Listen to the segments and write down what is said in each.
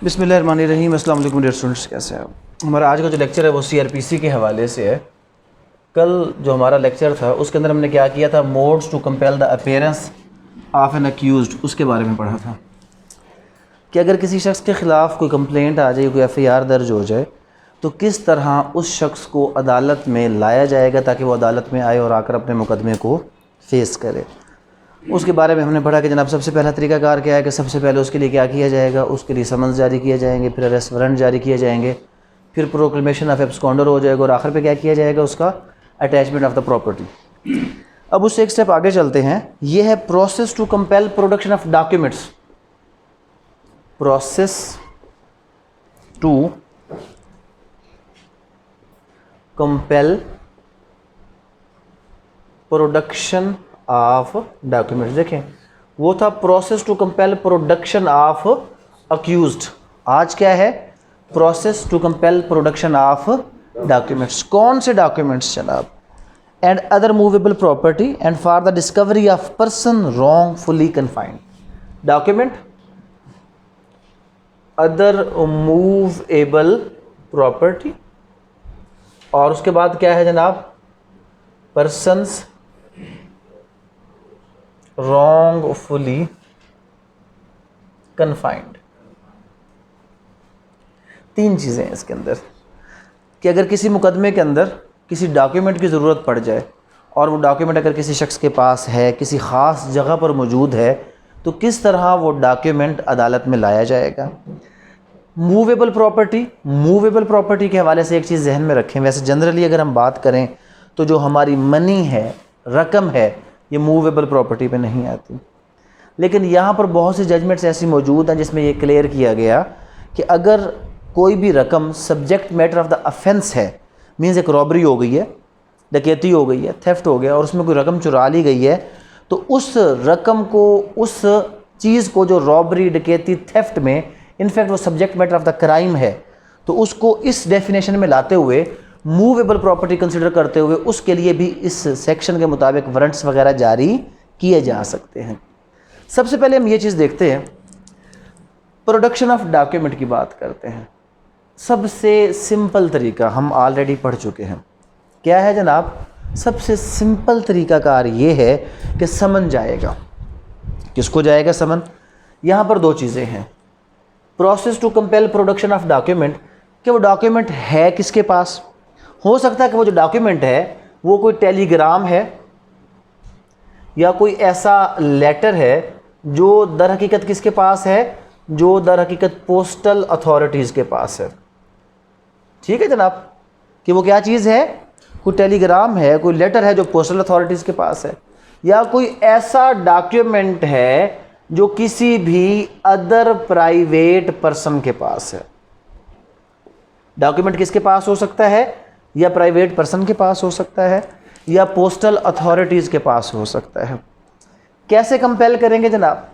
बिस्मिल्लाहिर्रहमानिर्रहीम। अस्सलाम वालेकुम डियर स्टूडेंट्स, कैसे हैं आप? हमारा आज का जो लेक्चर है वो सीआरपीसी के हवाले से है। कल जो हमारा लेक्चर था उसके अंदर हमने क्या किया था, modes to compel the appearance of an accused, उसके बारे में पढ़ा था कि अगर किसी शख्स के ख़िलाफ़ कोई कंप्लेंट आ जाए, कोई एफआईआर दर्ज हो जाए, तो किस तरह उस शख्स को अदालत में लाया जाएगा ताकि वो अदालत में आए और आकर अपने मुकदमे को फेस करे। उसके बारे में हमने पढ़ा कि जनाब सबसे पहला तरीकाकार क्या है कि सबसे पहले उसके लिए क्या किया जाएगा, उसके लिए समन्स जारी किए जाएंगे, फिर अरेस्ट वारंट जारी किए जाएंगे, फिर प्रोक्लेमेशन ऑफ एब्सकॉन्डर हो जाएगा और आखिर पे क्या किया जाएगा, उसका अटैचमेंट ऑफ द प्रॉपर्टी। अब उससे एक स्टेप आगे चलते हैं। ये है process to compel production of documents. Process to compel production of documents. देखें, वो था process to compel production of accused. आज क्या है, process to compel production of documents. कौन से डॉक्यूमेंट्स जनाब? And other movable property and for the discovery of person wrongfully confined. Document, other movable property, और उसके बाद क्या है जनाब, पर्सन्स wrongfully confined। तीन चीज़ें हैं इसके अंदर कि अगर किसी मुकदमे के अंदर किसी डॉक्यूमेंट की ज़रूरत पड़ जाए और वो डॉक्यूमेंट अगर किसी शख्स के पास है, किसी ख़ास जगह पर मौजूद है, तो किस तरह वो डॉक्यूमेंट अदालत में लाया जाएगा। मूवेबल प्रॉपर्टी, मूवेबल प्रॉपर्टी के हवाले से एक चीज़ जहन में रखें। वैसे जनरली अगर हम बात करें तो जो हमारी मनी है, रकम है, ये मूवेबल प्रॉपर्टी पे नहीं आती, लेकिन यहाँ पर बहुत सी जजमेंट्स ऐसी मौजूद हैं जिसमें ये क्लियर किया गया कि अगर कोई भी रकम subject matter of the offence है, मीन्स एक रॉबरी हो गई है, डकैती हो गई है, थेफ्ट हो गया और उसमें कोई रकम चुरा ली गई है, तो उस रकम को, उस चीज़ को जो रॉबरी, डकैती, थेफ्ट में इनफैक्ट वो subject matter of the crime है, तो उसको इस डेफिनेशन में लाते हुए, मूवेबल प्रॉपर्टी कंसिडर करते हुए, उसके लिए भी इस सेक्शन के मुताबिक वारंट्स वगैरह जारी किए जा सकते हैं। सबसे पहले हम ये चीज़ देखते हैं, प्रोडक्शन ऑफ डॉक्यूमेंट की बात करते हैं। सबसे सिंपल तरीका हम ऑलरेडी पढ़ चुके हैं। क्या है जनाब? सबसे सिंपल तरीकाकार ये है कि समन जाएगा। किसको जाएगा समन? यहाँ पर दो चीज़ें हैं। Process to compel production of document, कि वो डॉक्यूमेंट है किसके पास। हो सकता है कि वो जो डॉक्यूमेंट है वो कोई टेलीग्राम है या कोई ऐसा लेटर है जो दर हकीकत किसके पास है, जो दर हकीकत पोस्टल अथॉरिटीज़ के पास है। ठीक है जनाब, कि वो क्या चीज़ है, कोई टेलीग्राम है, कोई लेटर है जो पोस्टल अथॉरिटीज़ के पास है, या कोई ऐसा डॉक्यूमेंट है जो किसी भी अदर प्राइवेट पर्सन के पास है। डॉक्यूमेंट किसके पास हो सकता है? या प्राइवेट पर्सन के पास हो सकता है या पोस्टल अथॉरिटीज़ के पास हो सकता है। कैसे कंपेल करेंगे जनाब?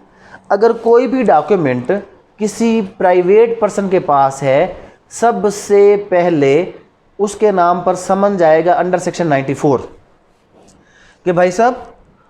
अगर कोई भी डॉक्यूमेंट किसी प्राइवेट पर्सन के पास है, सबसे पहले उसके नाम पर समन जाएगा अंडर सेक्शन 94 कि भाई साहब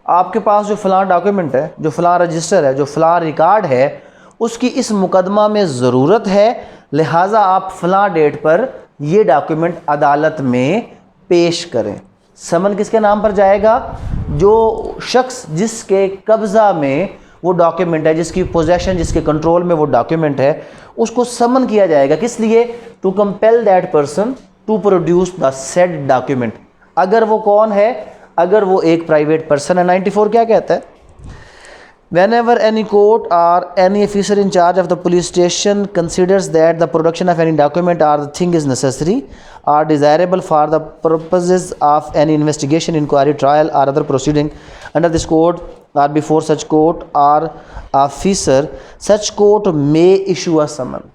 आपके पास जो फ़लाँ डॉक्यूमेंट है, जो फ़लाँ रजिस्टर है, जो फ़लाँ रिकॉर्ड है, उसकी इस मुकदमा में ज़रूरत है, लिहाजा आप फ़लाँ डेट पर ये डॉक्यूमेंट अदालत में पेश करें। समन किसके नाम पर जाएगा? जो शख्स जिसके कब्ज़ा में वो डॉक्यूमेंट है, जिसकी पोजेशन, जिसके कंट्रोल में वो डॉक्यूमेंट है, उसको समन किया जाएगा। किस लिए? To compel that person to produce the said document. अगर वो कौन है? अगर वो एक प्राइवेट पर्सन है। 94 क्या कहता है? Whenever any court or any officer in charge of the police station considers that the production of any document or the thing is necessary or desirable for the purposes of any investigation, inquiry, trial or other proceeding under this code or before such court or officer, such court may issue a summon।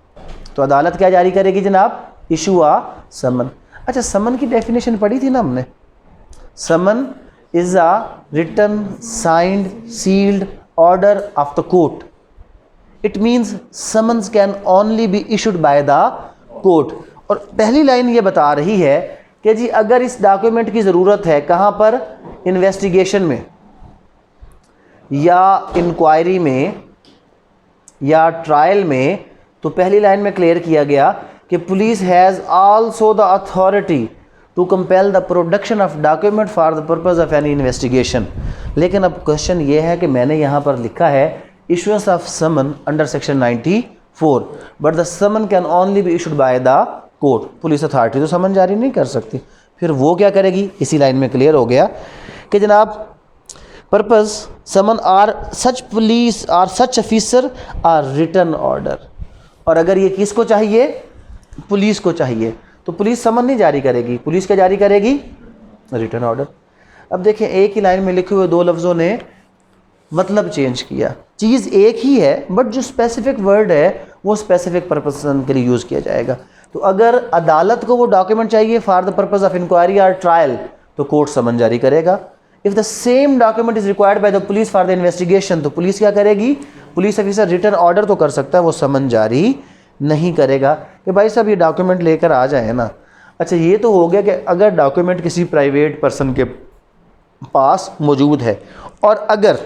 तो अदालत क्या जारी करेगी जनाब? Issue a summon। अच्छा, समन की definition पढ़ी थी ना हमने। समन is a written, signed, sealed order of the court. It means summons can only be issued by the court। और पहली लाइन ये बता रही है कि जी अगर इस डॉक्यूमेंट की ज़रूरत है, कहाँ पर? इन्वेस्टिगेशन में या इंक्वायरी में या ट्रायल में, तो पहली लाइन में क्लियर किया गया कि police has also the authority to compel the production of document for the purpose of any investigation. लेकिन अब क्वेश्चन ये है कि मैंने यहाँ पर लिखा है issuance of summon under section 94, but the summon can only be issued by the court. Police authority तो समन जारी नहीं कर सकती। फिर वो क्या करेगी? इसी लाइन में क्लियर हो गया कि जनाब purpose summon or such police or such officer or written order. और अगर ये किसको चाहिए? पुलिस को चाहिए, तो पुलिस समन नहीं जारी करेगी, पुलिस क्या जारी करेगी? Written order. अब देखें, एक ही लाइन में लिखे हुए दो लफ्ज़ों ने मतलब चेंज किया। चीज़ एक ही है, बट जो स्पेसिफिक वर्ड है वो स्पेसिफिक पर्पस के लिए यूज़ किया जाएगा। तो अगर अदालत को वो डॉक्यूमेंट चाहिए for the purpose of inquiry और ट्रायल, तो कोर्ट समन जारी करेगा। If the same document is required by the police for the investigation, तो पुलिस क्या करेगी? पुलिस ऑफिसर रिटन ऑर्डर तो कर सकता है, वो समन जारी नहीं करेगा कि भाई साहब ये डॉक्यूमेंट लेकर आ जाए ना। अच्छा, ये तो हो गया कि अगर डॉक्यूमेंट किसी प्राइवेट पर्सन के पास मौजूद है, और अगर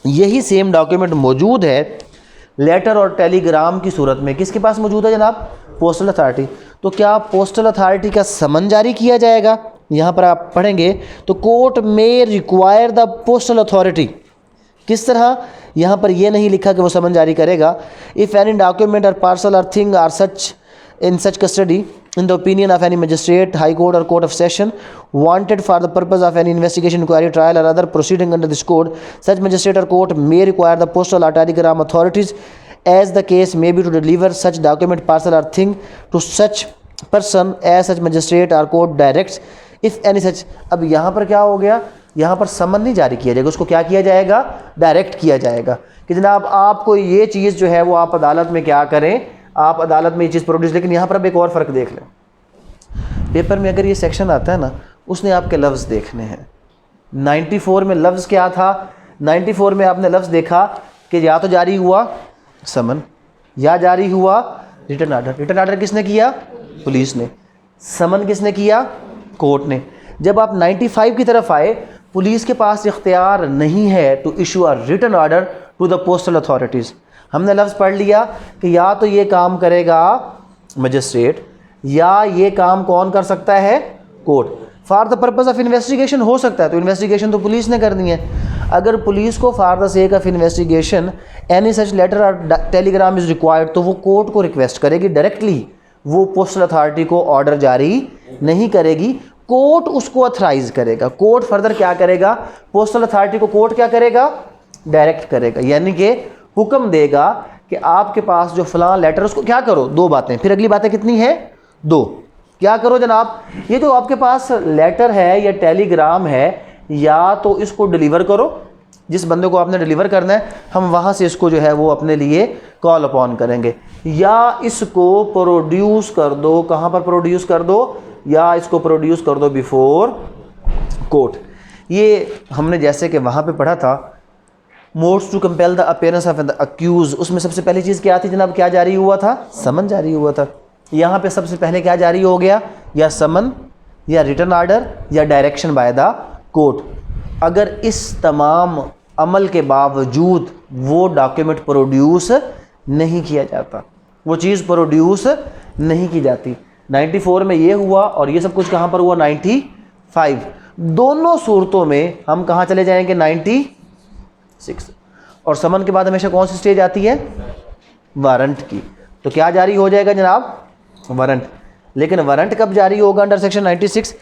यही सेम डॉक्यूमेंट मौजूद है लेटर और टेलीग्राम की सूरत में, किसके पास मौजूद है जनाब? Postal authority. तो क्या पोस्टल अथॉरिटी का समन जारी किया जाएगा? यहाँ पर आप पढ़ेंगे तो कोर्ट में रिक्वायर द पोस्टल अथॉरिटी। किस तरह? यहाँ पर यह नहीं लिखा कि वो समन जारी करेगा। If any document or parcel or thing are such in such custody in the opinion of any magistrate, high court or court of session wanted for the purpose of any investigation, inquiry, trial or other proceeding under this code, such magistrate or court may require the postal or telegram authorities as the case may be to deliver such document, parcel or thing to such person as such magistrate or court directs if any such। अब यहाँ पर क्या हो गया? यहाँ पर समन नहीं जारी किया जाएगा, उसको क्या किया जाएगा? डायरेक्ट किया जाएगा कि जनाब आपको ये चीज़ जो है वो आप अदालत में क्या करें, आप अदालत में ये चीज़ प्रोड्यूस। लेकिन यहाँ पर अब एक और फ़र्क देख लें, पेपर में अगर ये सेक्शन आता है ना, उसने आपके लफ्ज़ देखने हैं। 94 में लफ्ज़ क्या था? 94 में आपने लफ्ज़ देखा कि या तो जारी हुआ समन या जारी हुआ रिटन ऑर्डर। रिटन ऑर्डर किसने किया? पुलिस ने। समन किसने किया? कोर्ट ने। जब आप 95 की तरफ आए, पुलिस के पास इख्तियार नहीं है to issue a written order to the postal authorities. हमने लफ्ज़ पढ़ लिया कि या तो ये काम करेगा मजिस्ट्रेट, या ये काम कौन कर सकता है? Court. For the purpose of investigation हो सकता है, तो इन्वेस्टिगेशन तो पुलिस ने करनी है। अगर पुलिस को for the sake of investigation any such letter or telegram is required, तो वो कोर्ट को रिक्वेस्ट करेगी डायरेक्टली, वो पोस्टल अथॉरिटी को ऑर्डर जारी नहीं करेगी, कोर्ट उसको अथराइज करेगा। कोर्ट फर्दर क्या करेगा? पोस्टल अथॉरिटी को कोर्ट क्या करेगा? डायरेक्ट करेगा, यानी कि हुक्म देगा कि आपके पास जो फलां लेटर, उसको क्या करो? दो बातें। फिर अगली बातें कितनी है? दो। क्या करो जनाब? ये जो आपके पास लेटर है या टेलीग्राम है, या तो इसको डिलीवर करो, जिस बंदे को आपने डिलीवर करना है हम वहाँ से इसको जो है वो अपने लिए कॉल अपॉन करेंगे, या इसको प्रोड्यूस कर दो। कहाँ पर प्रोड्यूस कर दो? या इसको प्रोड्यूस कर दो बिफोर कोर्ट। ये हमने जैसे कि वहाँ पे पढ़ा था modes to compel the appearance of the accused, उसमें सबसे पहली चीज़ क्या थी जनाब? क्या जारी हुआ था? समन जारी हुआ था। यहाँ पे सबसे पहले क्या जारी हो गया? या समन, या रिटन ऑर्डर, या डायरेक्शन बाय द कोर्ट। अगर इस तमाम अमल के बावजूद वो डॉक्यूमेंट प्रोड्यूस नहीं किया जाता, वो चीज़ प्रोड्यूस नहीं की जाती। 94 में ये हुआ, और ये सब कुछ कहाँ पर हुआ? 95। दोनों सूरतों में हम कहाँ चले जाएंगे? 96। और समन के बाद हमेशा कौन सी स्टेज आती है? वारंट की। तो क्या जारी हो जाएगा जनाब? वारंट। लेकिन वारंट कब जारी होगा? Under section 96।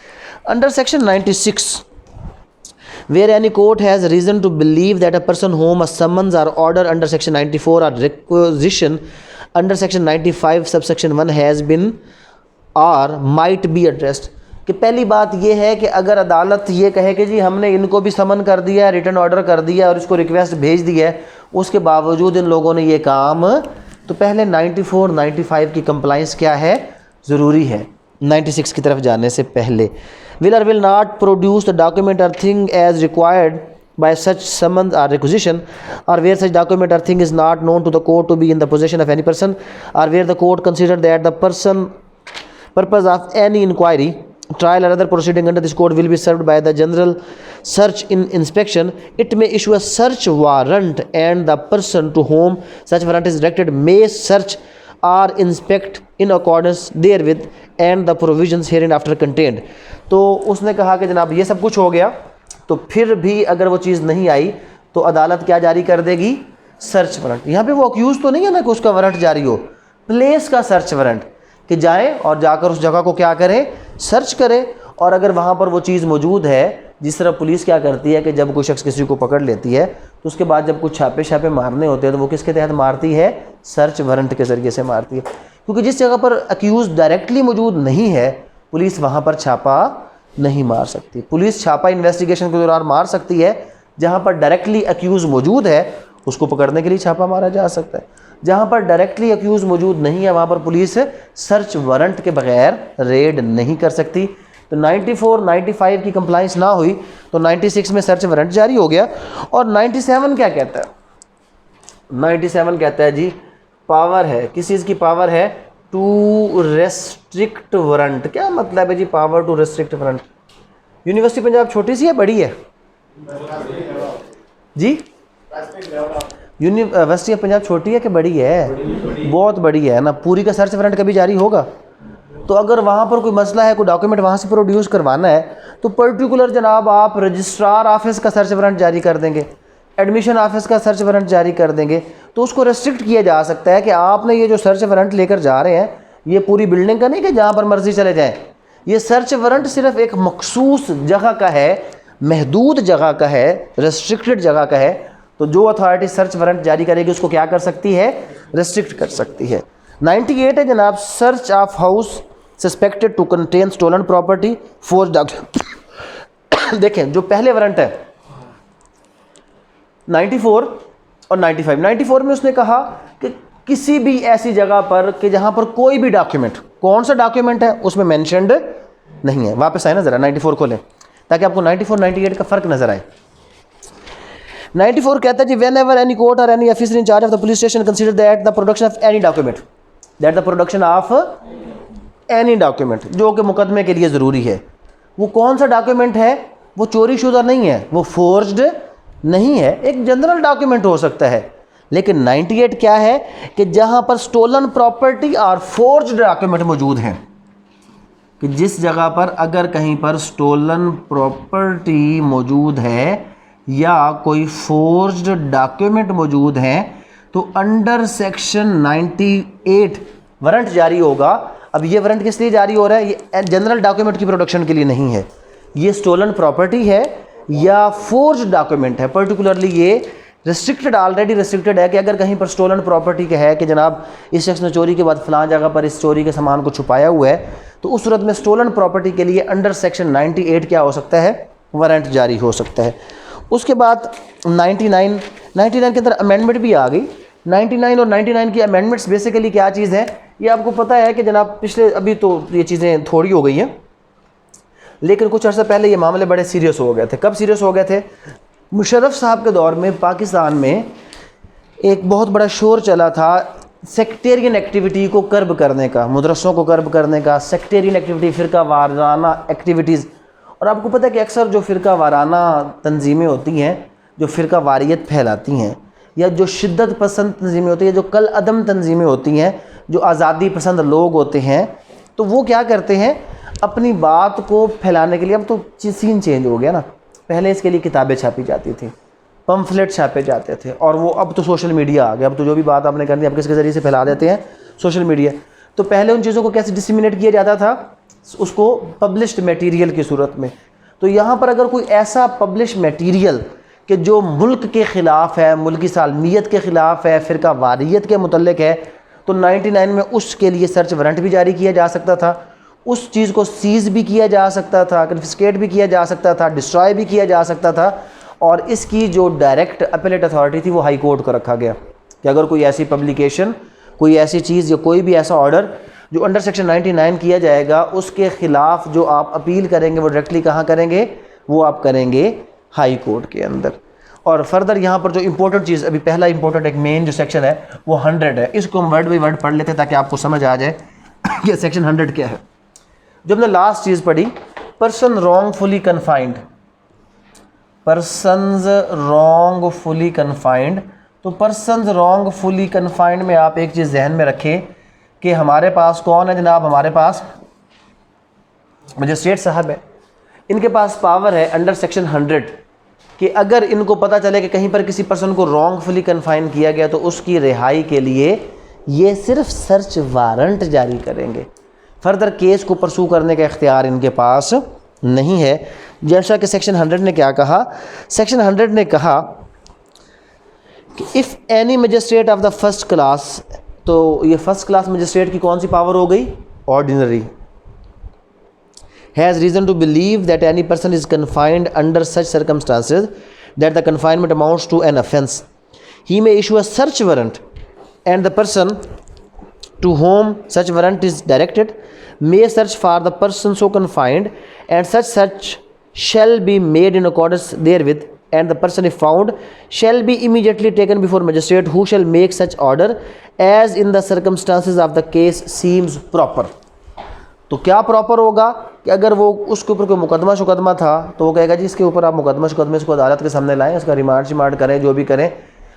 Under section 96 where any court has reason to believe that a person whom a summons or order under section 94 or requisition under section 95 subsection 1 has been or might be addressed। कि पहली बात यह है कि अगर अदालत ये कहे कि जी हमने इनको भी समन कर दिया, रिटर्न ऑर्डर कर दिया और इसको रिक्वेस्ट भेज दी है, उसके बावजूद इन लोगों ने ये काम, तो पहले 94 95 की कंप्लाइंस क्या है? ज़रूरी है 96 की तरफ जाने से पहले। will or will not produce the document or thing as required by such summons or requisition, or where such document or thing is not known to the court to be in the possession of any person, or where the court consider that the purpose of any inquiry, trial or other proceeding under this code will be served by the general search in inspection, it may issue a search warrant and the person to whom such warrant is directed may search or inspect in accordance therewith and the provisions hereinafter contained. तो उसने कहा कि जनाब ये सब कुछ हो गया, तो फिर भी अगर वो चीज़ नहीं आई तो अदालत क्या जारी कर देगी? Search warrant. यहाँ पे वो अक्यूज़ तो नहीं है ना कि उसका वारंट जारी हो, प्लेस का सर्च वारंट, कि जाएं और जाकर उस जगह को क्या करें? सर्च करें। और अगर वहाँ पर वो चीज़ मौजूद है, जिस तरह पुलिस क्या करती है कि जब कोई शख्स किसी को पकड़ लेती है तो उसके बाद जब कुछ छापे मारने होते हैं तो वो किसके तहत मारती है? सर्च वारंट के ज़रिए से मारती है। क्योंकि जिस जगह पर अक्यूज़ डायरेक्टली मौजूद नहीं है, पुलिस वहाँ पर छापा नहीं मार सकती। पुलिस छापा इन्वेस्टिगेशन के दौरान मार सकती है, जहाँ पर डायरेक्टली अक्यूज़ मौजूद है उसको पकड़ने के लिए छापा मारा जा सकता है। जहाँ पर डायरेक्टली अक्यूज़ मौजूद नहीं है वहाँ पर पुलिस सर्च वारंट के बगैर रेड नहीं कर सकती। तो 94, 95 की कंप्लाइंस ना हुई तो 96 में सर्च वारंट जारी हो गया। और 97 क्या कहता है? 97 कहता है जी, पावर है, किस चीज़ की पावर है? To restrict warrant. क्या मतलब है जी power to restrict warrant? University Punjab छोटी सी है बड़ी है जी? यूनिवर्सिटी पंजाब छोटी है कि बड़ी है? बहुत बड़ी है ना। पूरी का सर्च वारंट कभी जारी होगा? तो अगर वहाँ पर कोई मसला है, कोई डॉक्यूमेंट वहाँ से प्रोड्यूस करवाना है तो पर्टिकुलर जनाब आप रजिस्ट्रार ऑफिस का सर्च वारंट जारी कर देंगे, एडमिशन ऑफिस का सर्च वारंट जारी कर देंगे। तो उसको रेस्ट्रिक्ट किया जा सकता है कि आपने ये जो सर्च वारंट लेकर जा रहे हैं ये पूरी बिल्डिंग का नहीं कि जहाँ पर मर्जी चले जाएँ। ये सर्च वारंट सिर्फ एक मखसूस जगह का है, महदूद जगह का है, रेस्ट्रिक्टेड जगह का है। तो जो अथॉरिटी सर्च वारंट जारी करेगी उसको क्या कर सकती है? रेस्ट्रिक्ट कर सकती है। 98 है जनाब, search of house suspected to contain stolen property forge document. देखें जो पहले वारंट है 94 और 95, 94 में उसने कहा कि किसी भी ऐसी जगह पर कि जहां पर कोई भी डॉक्यूमेंट, कौन सा डॉक्यूमेंट है उसमें मेंशन्ड नहीं है। वापस आए ना जरा 94 खोलें ताकि आपको 94 98 का फर्क नजर आए। 94 कहता है जी, वेन एवर एनी कोर्ट और any officer in charge of the police station consider that the production of any document, that the production of any document जो कि मुकदमे के लिए ज़रूरी है। वो कौन सा डॉक्यूमेंट है? वो चोरी शुदा नहीं है, वो फोर्ज्ड नहीं है, एक जनरल डॉक्यूमेंट हो सकता है। लेकिन 98 क्या है कि जहां पर स्टोलन प्रॉपर्टी और फोर्ज्ड डॉक्यूमेंट मौजूद हैं, कि जिस जगह पर अगर कहीं पर स्टोलन प्रॉपर्टी मौजूद है या कोई फोर्ज्ड डॉक्यूमेंट मौजूद हैं तो अंडर सेक्शन 98 वारंट जारी होगा। अब ये वारंट किस लिए जारी हो रहा है? ये जनरल डॉक्यूमेंट की प्रोडक्शन के लिए नहीं है, ये स्टोलन प्रॉपर्टी है या फोर्ज्ड डॉक्यूमेंट है। पर्टिकुलरली ये रिस्ट्रिक्टेड, ऑलरेडी रिस्ट्रिक्टेड है कि अगर कहीं पर स्टोलन प्रॉपर्टी का है कि जनाब इस शख्स ने चोरी के बाद फलां जगह पर इस चोरी के सामान को छुपाया हुआ है, तो उस सूरत में स्टोलन प्रॉपर्टी के लिए अंडर सेक्शन 98 क्या हो सकता है? वारंट जारी हो सकता है। उसके बाद 99 के अंदर अमेंडमेंट भी आ गई। 99 और 99 की अमेंडमेंट्स बेसिकली क्या चीज़ है? ये आपको पता है कि जनाब पिछले, अभी तो ये चीज़ें थोड़ी हो गई हैं, लेकिन कुछ अर्सा पहले ये मामले बड़े सीरियस हो गए थे। कब सीरियस हो गए थे? मुशर्रफ साहब के दौर में पाकिस्तान में एक बहुत बड़ा शोर चला था सेक्टेरियन एक्टिविटी को कर्ब करने का, मदरसों को कर्ब करने का, सेक्टेरियन एक्टिविटी, फ़िरका वाराना एक्टिविटीज़। और आपको पता है कि अक्सर जो फ़िरका वाराना तंजीमें होती हैं, जो फ़िरका वारियत फैलाती हैं, या जो शिद्दत पसंद तंजीमें होती हैं, जो कल अदम तंजीमें होती हैं, जो आज़ादी पसंद लोग होते हैं, तो वो क्या करते हैं अपनी बात को फैलाने के लिए। अब तो सीन चेंज हो गया ना, पहले इसके लिए किताबें छापी जाती थी, पम्फलेट छापे जाते थे, और वो अब तो सोशल मीडिया आ गया। अब तो जो भी बात आपने करनी आप किसके ज़रिए से फैला देते हैं? Social media. तो पहले उन चीज़ों को कैसे डिसमिनेट किया जाता था? उसको पब्लिश्ड मटेरियल की सूरत में। तो यहाँ पर अगर कोई ऐसा पब्लिश मटेरियल कि जो मुल्क के ख़िलाफ़ है, मुल्क की सालमियत के ख़िलाफ़ है, फ़िरका वारियत के मुतल्लिक़ है, तो 99 में उसके लिए सर्च वारंट भी जारी किया जा सकता था, उस चीज़ को सीज़ भी किया जा सकता था, कन्फिस्केट भी किया जा सकता था, डिस्ट्रॉय भी किया जा सकता था। और इसकी जो डायरेक्ट अपीलेट अथॉरिटी थी वो हाई कोर्ट को रखा गया कि अगर कोई ऐसी पब्लिकेशन, कोई ऐसी चीज़ या कोई भी ऐसा ऑर्डर जो अंडर सेक्शन 99 किया जाएगा, उसके ख़िलाफ़ जो आप अपील करेंगे वो डायरेक्टली कहाँ करेंगे? वो आप करेंगे हाई कोर्ट के अंदर। और फर्दर यहाँ पर जो इंपॉर्टेंट चीज़, अभी पहला इंपॉर्टेंट एक मेन जो सेक्शन है वो 100 है। इसको हम वर्ड बाई वर्ड पढ़ लेते हैं ताकि आपको समझ आ जाए कि सेक्शन 100 क्या है। जब हमने लास्ट चीज़ पढ़ी, person wrongfully confined, persons wrongfully confined, तो पर्सनज रॉन्गफुली कन्फाइंड में आप एक चीज़ जहन में रखें कि हमारे पास कौन है जनाब, हमारे पास मजिस्ट्रेट साहब है, इनके पास पावर है अंडर सेक्शन 100 कि अगर इनको पता चले कि कहीं पर किसी पर्सन को रॉन्गफुली कन्फाइन किया गया तो उसकी रिहाई के लिए ये सिर्फ सर्च वारंट जारी करेंगे, फर्दर केस को परसू करने का इख्तियार इनके पास नहीं है। जैसा कि सेक्शन 100 ने क्या कहा, सेक्शन 100 ने कहा कि if any magistrate of the first class, तो ये फर्स्ट क्लास मजिस्ट्रेट की कौन सी पावर हो गई, ordinary, has reason to believe that any person is confined under such circumstances that the confinement amounts to an offence, he may issue a search warrant, and the person to whom such warrant is directed may search for the person so confined, and such search shall be made in accordance therewith, and the person if found shall be immediately taken before magistrate, who shall make such order as in the circumstances of the case seems proper। तो क्या proper होगा कि अगर वो उसके ऊपर कोई मुकदमा था तो वो कहेगा जी इसके ऊपर आप मुकदमे इसको अदालत के सामने लाएं, इसका रिमांड करें, जो भी करें,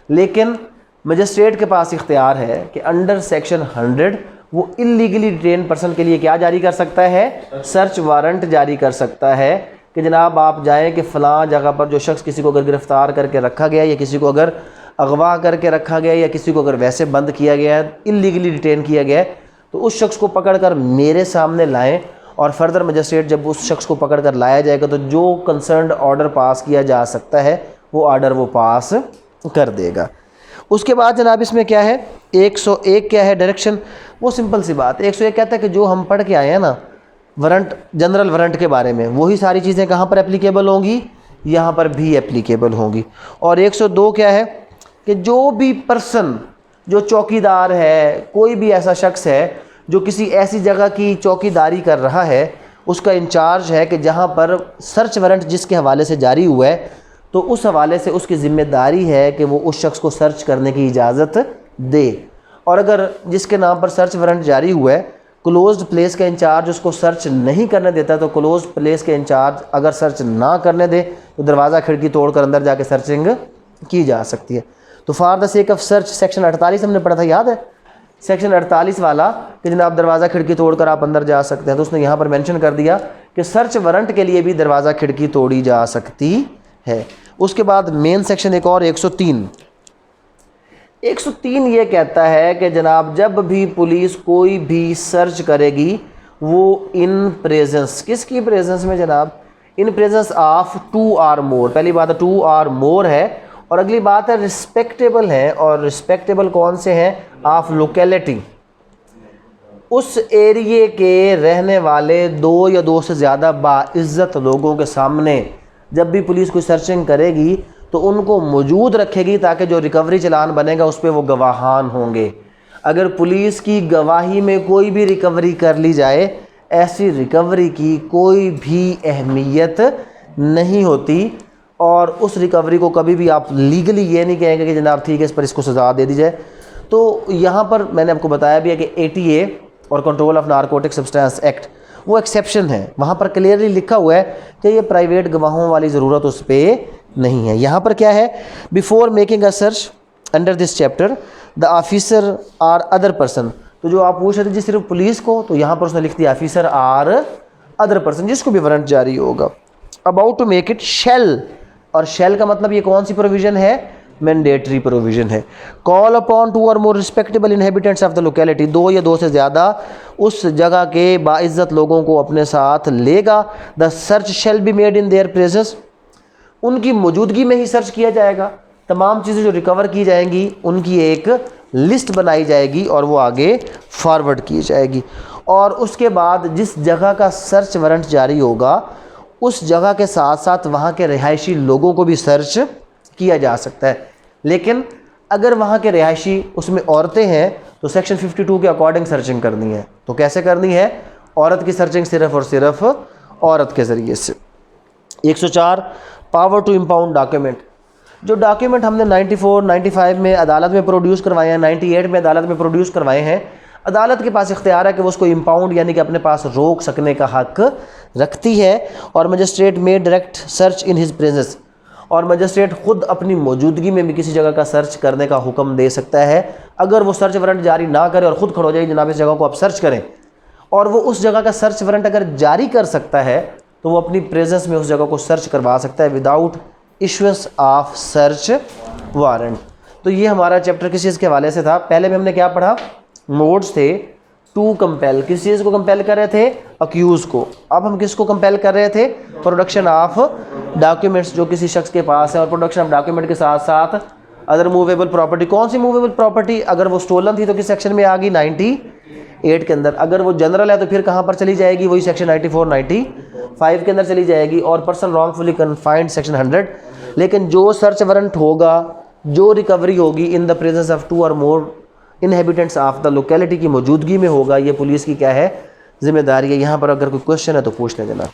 लेकिन मजिस्ट्रेट के पास इख्तियार है कि अंडर सेक्शन 100 वो इलीगली डिटेन पर्सन के लिए क्या जारी कर सकता है, सर्च वारंट जारी कर सकता है कि जनाब आप जाएं कि फ़लाँ जगह पर जो शख्स किसी को अगर गिरफ़्तार करके रखा गया या किसी को अगर अगवा करके रखा गया या किसी को अगर वैसे बंद किया गया है, इलीगली डिटेन किया गया है, तो उस शख्स को पकड़कर मेरे सामने लाएं, और फर्दर मजिस्ट्रेट जब उस शख्स को पकड़कर लाया जाएगा तो जो कंसर्न्ड ऑर्डर पास किया जा सकता है वो ऑर्डर वो पास कर देगा। उसके बाद जनाब इसमें क्या है, 101 क्या है, डायरेक्शन, वो सिंपल सी बात, 101 कहता है कि जो हम पढ़ के आए हैं ना वारंट, जनरल वारंट के बारे में, वही सारी चीज़ें कहाँ पर एप्लीकेबल होंगी, यहाँ पर भी एप्लीकेबल होंगी। और 102 क्या है कि जो भी पर्सन, जो चौकीदार है, कोई भी ऐसा शख्स है जो किसी ऐसी जगह की चौकीदारी कर रहा है, उसका इंचार्ज है कि जहाँ पर सर्च वारंट जिसके हवाले से जारी हुआ है, तो उस हवाले से उसकी ज़िम्मेदारी है कि वो उस शख्स को सर्च करने की इजाज़त दे। और अगर जिसके नाम पर सर्च वारंट जारी हुआ है, क्लोज्ड प्लेस का इंचार्ज उसको सर्च नहीं करने देता, तो क्लोज्ड प्लेस के इंचार्ज अगर सर्च ना करने दे तो दरवाज़ा खिड़की तोड़कर अंदर जाके सर्चिंग की जा सकती है। तो for the sake of search section 48 हमने पढ़ा था, याद है, सेक्शन 48 वाला कि जनाब दरवाज़ा खिड़की तोड़कर आप अंदर जा सकते हैं, तो उसने यहाँ पर मेंशन कर दिया कि सर्च वारंट के लिए भी दरवाज़ा खिड़की तोड़ी जा सकती है। उसके बाद मेन सेक्शन एक और 103 ये कहता है कि जनाब जब भी पुलिस कोई भी सर्च करेगी वो इन प्रेजेंस, किसकी प्रेजेंस में जनाब, इन प्रेजेंस ऑफ 2 और मोर, पहली बात है 2 और मोर है, और अगली बात है रिस्पेक्टेबल है, और रिस्पेक्टेबल कौन से हैं, ऑफ लोकेलिटी, उस एरिए के रहने वाले 2 या 2 से ज़्यादा बाइज़्ज़त लोगों के सामने जब भी पुलिस कोई सर्चिंग करेगी तो उनको मौजूद रखेगी ताकि जो रिकवरी चलान बनेगा उस पर वो गवाहान होंगे। अगर पुलिस की गवाही में कोई भी रिकवरी कर ली जाए, ऐसी रिकवरी की कोई भी अहमियत नहीं होती, और उस रिकवरी को कभी भी आप लीगली ये नहीं कहेंगे कि जनाब ठीक है इस पर इसको सज़ा दे दी जाए। तो यहाँ पर मैंने आपको बताया भी है कि ATA और control of narcotic substance act वो एक्सेप्शन है, वहाँ पर क्लियरली लिखा हुआ है कि ये प्राइवेट गवाहों वाली ज़रूरत उस पर नहीं है। यहाँ पर क्या है, before making a search under this chapter the officer or other person, तो जो आप पूछ रहे थे जी सिर्फ पुलिस को, तो यहाँ पर उसने लिख दिया ऑफिसर आर अदर पर्सन जिसको भी वारंट जारी होगा। About to make it shall, और शेल का मतलब ये कौन सी प्रोविज़न है, मैंडेटरी प्रोविज़न है। कॉल अपॉन 2 और more respectable inhabitants of the locality, 2 या 2 से ज़्यादा उस जगह के बाइज़्ज़त लोगों को अपने साथ लेगा। The search shall be made in their presence, उनकी मौजूदगी में ही सर्च किया जाएगा। तमाम चीज़ें जो रिकवर की जाएंगी उनकी एक लिस्ट बनाई जाएगी और वो आगे फॉरवर्ड की जाएगी। और उसके बाद जिस जगह का सर्च वारंट जारी होगा उस जगह के साथ साथ वहाँ के रिहायशी लोगों को भी सर्च किया जा सकता है। लेकिन अगर वहाँ के रिहायशी उसमें औरतें हैं तो सेक्शन 52 के अकॉर्डिंग सर्चिंग करनी है। तो कैसे करनी है, औरत की सर्चिंग सिर्फ़ और सिर्फ औरत के ज़रिए से। 104 पावर टू इम्पाउंड डॉक्यूमेंट, जो डॉक्यूमेंट हमने 94, 95 में अदालत में प्रोड्यूस करवाए हैं, 98 में अदालत में प्रोड्यूस करवाए हैं, अदालत के पास इख्तियार है कि वो उसको इम्पाउंड यानी कि अपने पास रोक सकने का हक रखती है। और मजिस्ट्रेट में direct search in his presence, और मजिस्ट्रेट खुद अपनी मौजूदगी में भी किसी जगह का सर्च करने का हुक्म दे सकता है। अगर वो सर्च वारंट जारी ना करे और ख़ुद खड़ा हो जाए, जनाब इस जगह को आप सर्च करें, और वो उस जगह का सर्च वारंट अगर जारी कर सकता है तो वो अपनी प्रेजेंस में उस जगह को सर्च करवा सकता है without issuance of search warrant. तो ये हमारा चैप्टर किस चीज़ के हवाले से था। पहले में हमने क्या पढ़ा, मोड्स थे टू कंपेल, किस चीज़ को कंपेल कर रहे थे, अक्यूज़ को। अब हम किसको कंपेल कर रहे थे, प्रोडक्शन ऑफ डॉक्यूमेंट्स जो किसी शख्स के पास है, और प्रोडक्शन ऑफ डॉक्यूमेंट के साथ साथ अदर मूवेबल प्रॉपर्टी। कौन सी मूवेबल प्रॉपर्टी, अगर वो स्टोलन थी तो किस सेक्शन में आ गई, 98 के अंदर। अगर वो जनरल है तो फिर कहाँ पर चली जाएगी, वही सेक्शन 94, 95 के अंदर चली जाएगी, और पर्सन रॉन्गफुली कन्फाइंड सेक्शन 100। लेकिन जो सर्च वारंट होगा, जो रिकवरी होगी इन द प्रेजेंस ऑफ 2 और मोर इनहेबिटेंट्स ऑफ द लोकेलिटी की मौजूदगी में होगा, ये पुलिस की क्या है, जिम्मेदारी है। यहाँ पर अगर कोई क्वेश्चन है तो पूछ लें जनाब।